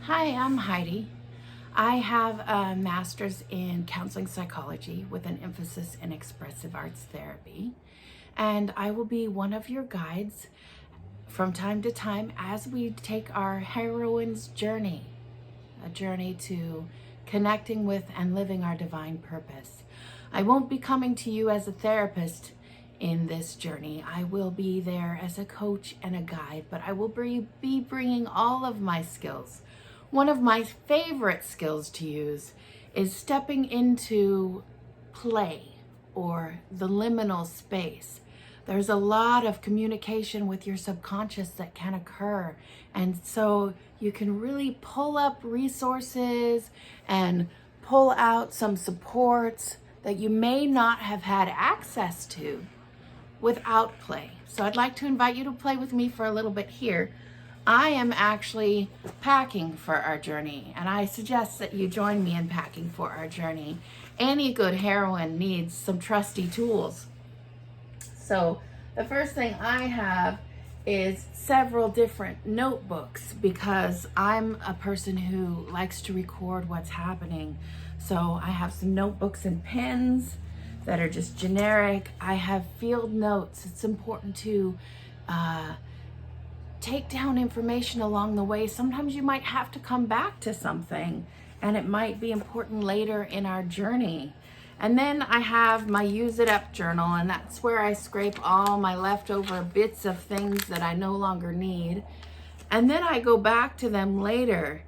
Hi, I'm Heidi. I have a master's in counseling psychology with an emphasis in expressive arts therapy, and I will be one of your guides from time to time as we take our heroine's journey, a journey to connecting with and living our divine purpose. I won't be coming to you as a therapist in this journey. I will be there as a coach and a guide, but I will be bringing all of my skills. One of my favorite skills to use is stepping into play or the liminal space. There's a lot of communication with your subconscious that can occur. And so you can really pull up resources and pull out some supports that you may not have had access to without play. So I'd like to invite you to play with me for a little bit here. I am actually packing for our journey, and I suggest that you join me in packing for our journey. Any good heroine needs some trusty tools. So the first thing I have is several different notebooks because I'm a person who likes to record what's happening. So I have some notebooks and pens that are just generic. I have field notes. It's important to take down information along the way. Sometimes you might have to come back to something and it might be important later in our journey. And then I have my use it up journal, and that's where I scrape all my leftover bits of things that I no longer need. And then I go back to them later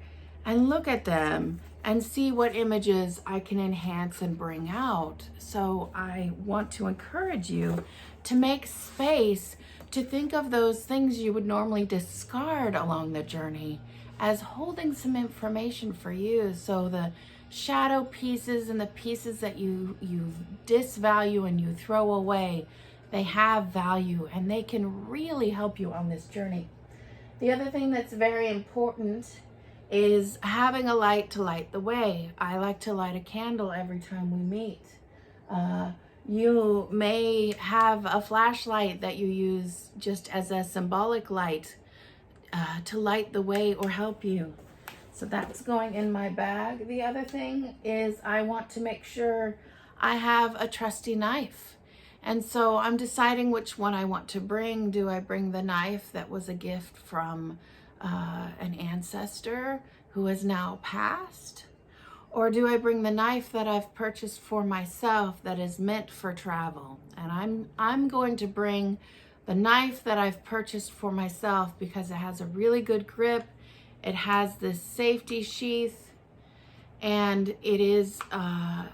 and look at them and see what images I can enhance and bring out. So I want to encourage you to make space to think of those things you would normally discard along the journey as holding some information for you. So the shadow pieces and the pieces that you disvalue and you throw away, they have value and they can really help you on this journey. The other thing that's very important is having a light to light the way. I like to light a candle every time we meet. You may have a flashlight that you use just as a symbolic light to light the way or help you. So that's going in my bag. The other thing is I want to make sure I have a trusty knife. And so I'm deciding which one I want to bring. Do I bring the knife that was a gift from an ancestor who has now passed? Or do I bring the knife that I've purchased for myself that is meant for travel? And I'm going to bring the knife that I've purchased for myself because it has a really good grip. It has this safety sheath, and it is, I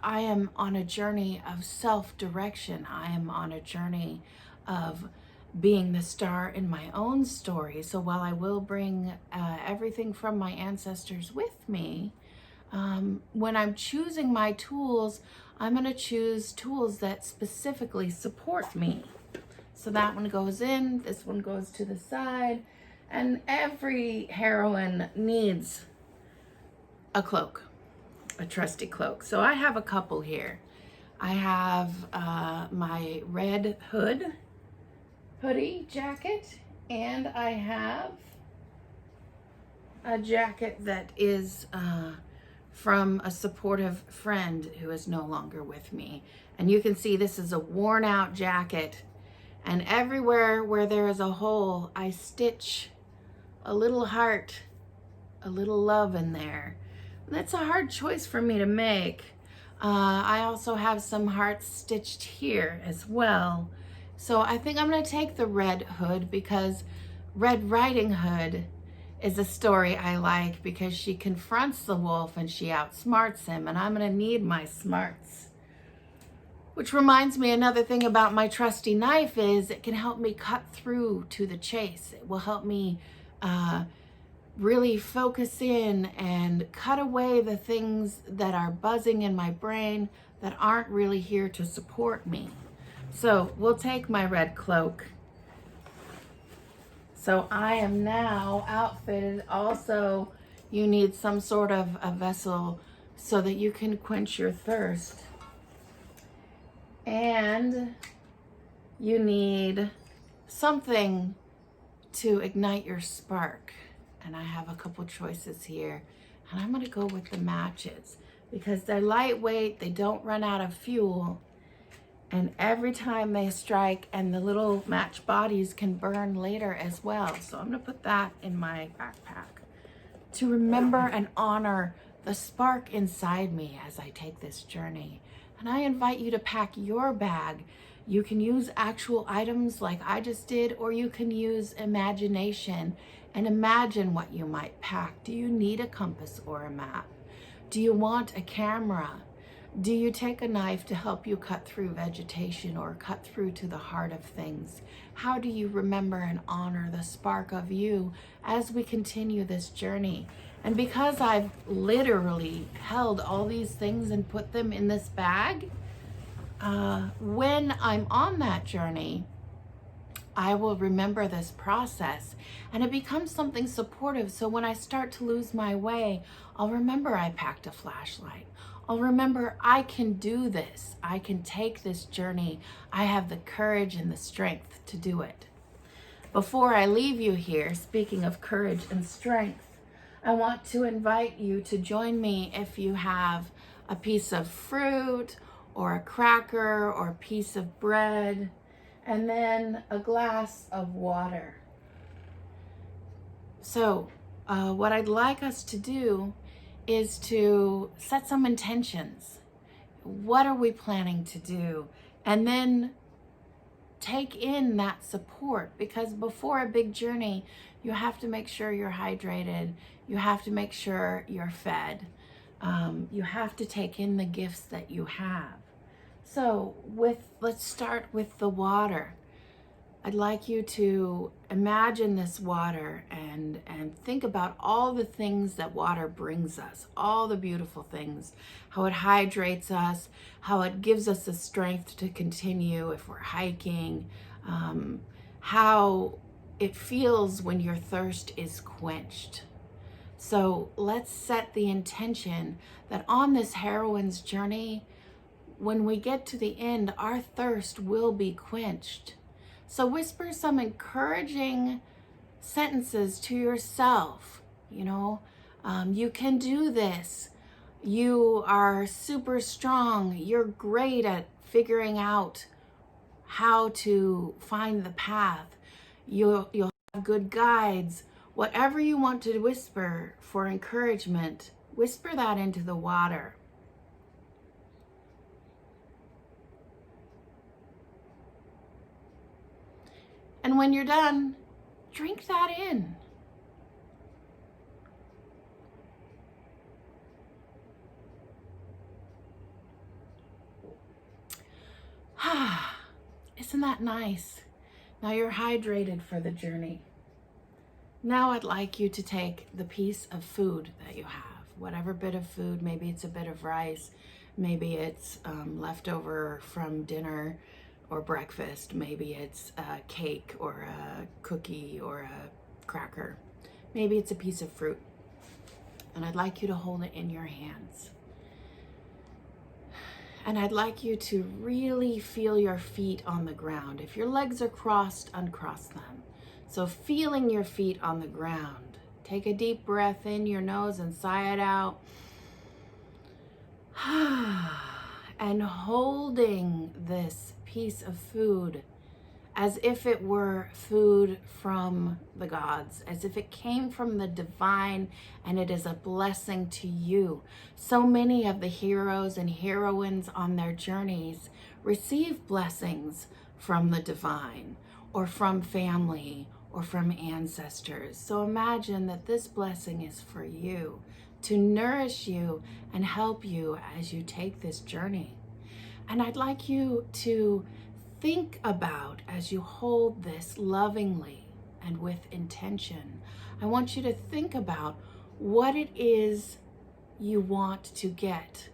am on a journey of self-direction. I am on a journey of being the star in my own story. So while I will bring everything from my ancestors with me, when I'm choosing my tools, I'm going to choose tools that specifically support me. So that one goes in, this one goes to the side, and every heroine needs a cloak, a trusty cloak. So I have a couple here. I have my red hoodie jacket, and I have a jacket that is from a supportive friend who is no longer with me. And you can see this is a worn out jacket, and everywhere where there is a hole, I stitch a little heart, a little love in there. And that's a hard choice for me to make. I also have some hearts stitched here as well. So I think I'm gonna take the red hood because Red Riding Hood is a story I like because she confronts the wolf and she outsmarts him, and I'm gonna need my smarts. Which reminds me, another thing about my trusty knife is it can help me cut through to the chase. It will help me really focus in and cut away the things that are buzzing in my brain that aren't really here to support me. So we'll take my red cloak. So I am now outfitted. Also, you need some sort of a vessel so that you can quench your thirst. And you need something to ignite your spark. and I have a couple choices here. And I'm gonna go with the matches because they're lightweight, they don't run out of fuel, and every time they strike, and the little match bodies can burn later as well. So I'm gonna put that in my backpack to remember and honor the spark inside me as I take this journey. And I invite you to pack your bag. You can use actual items like I just did, or you can use imagination and imagine what you might pack. Do you need a compass or a map? Do you want a camera? Do you take a knife to help you cut through vegetation or cut through to the heart of things? How do you remember and honor the spark of you as we continue this journey? And because I've literally held all these things and put them in this bag, when I'm on that journey, I will remember this process, and it becomes something supportive. So when I start to lose my way, I'll remember I packed a flashlight. I'll remember I can do this. I can take this journey. I have the courage and the strength to do it. Before I leave you here, speaking of courage and strength, I want to invite you to join me if you have a piece of fruit or a cracker or a piece of bread, and then a glass of water. So what I'd like us to do is to set some intentions. What are we planning to do? And then take in that support, because before a big journey, you have to make sure you're hydrated. You have to make sure you're fed. You have to take in the gifts that you have. So let's start with the water. I'd like you to imagine this water and think about all the things that water brings us, all the beautiful things, how it hydrates us, how it gives us the strength to continue if we're hiking, how it feels when your thirst is quenched. So let's set the intention that on this heroine's journey, when we get to the end, our thirst will be quenched. So whisper some encouraging sentences to yourself. You can do this. You are super strong. You're great at figuring out how to find the path. You'll have good guides. Whatever you want to whisper for encouragement, whisper that into the water. And when you're done, drink that in. Isn't that nice? Now you're hydrated for the journey. Now I'd like you to take the piece of food that you have, whatever bit of food. Maybe it's a bit of rice, maybe it's leftover from dinner or breakfast, maybe it's a cake or a cookie or a cracker, maybe it's a piece of fruit. And I'd like you to hold it in your hands. And I'd like you to really feel your feet on the ground. If your legs are crossed, uncross them. So feeling your feet on the ground. Take a deep breath in your nose and sigh it out. And holding this piece of food as if it were food from the gods, as if it came from the divine and it is a blessing to you. So many of the heroes and heroines on their journeys receive blessings from the divine or from family or from ancestors. So imagine that this blessing is for you, to nourish you and help you as you take this journey. And I'd like you to think about, as you hold this lovingly and with intention, I want you to think about what it is you want to get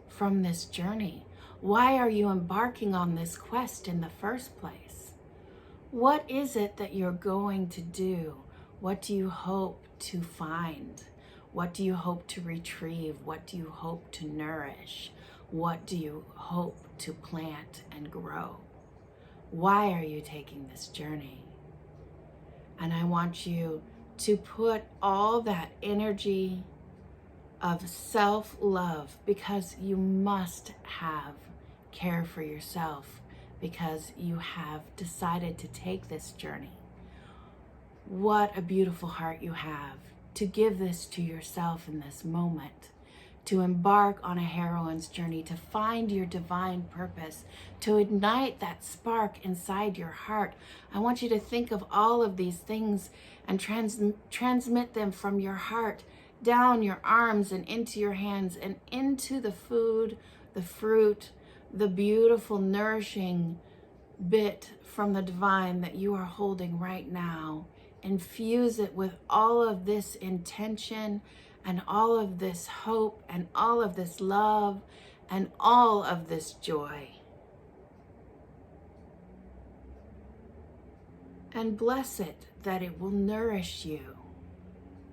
from this journey. Why are you embarking on this quest in the first place? What is it that you're going to do? What do you hope to find? What do you hope to retrieve? What do you hope to nourish? What do you hope to plant and grow? Why are you taking this journey? And I want you to put all that energy of self-love, because you must have care for yourself, because you have decided to take this journey. What a beautiful heart you have to give this to yourself in this moment, to embark on a heroine's journey, to find your divine purpose, to ignite that spark inside your heart. I want you to think of all of these things and transmit them from your heart down your arms and into your hands and into the food, the fruit, the beautiful, nourishing bit from the divine that you are holding right now. Infuse it with all of this intention and all of this hope and all of this love and all of this joy. And bless it that it will nourish you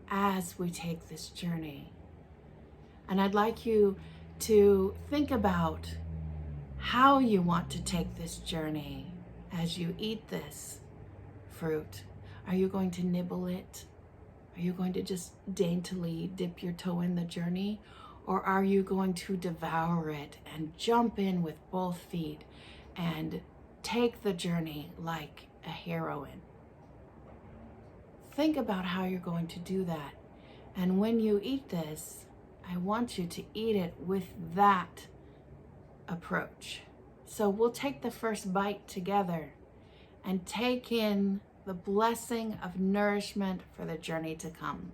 as we take this journey. And I'd like you to think about how you want to take this journey as you eat this fruit. Are you going to nibble it? Are you going to just daintily dip your toe in the journey? Or are you going to devour it and jump in with both feet and take the journey like a heroine? Think about how you're going to do that. And when you eat this, I want you to eat it with that approach. So we'll take the first bite together and take in the blessing of nourishment for the journey to come.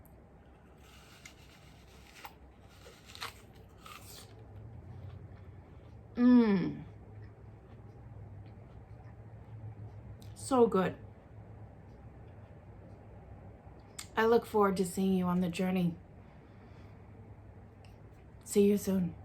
So good. I look forward to seeing you on the journey. See you soon.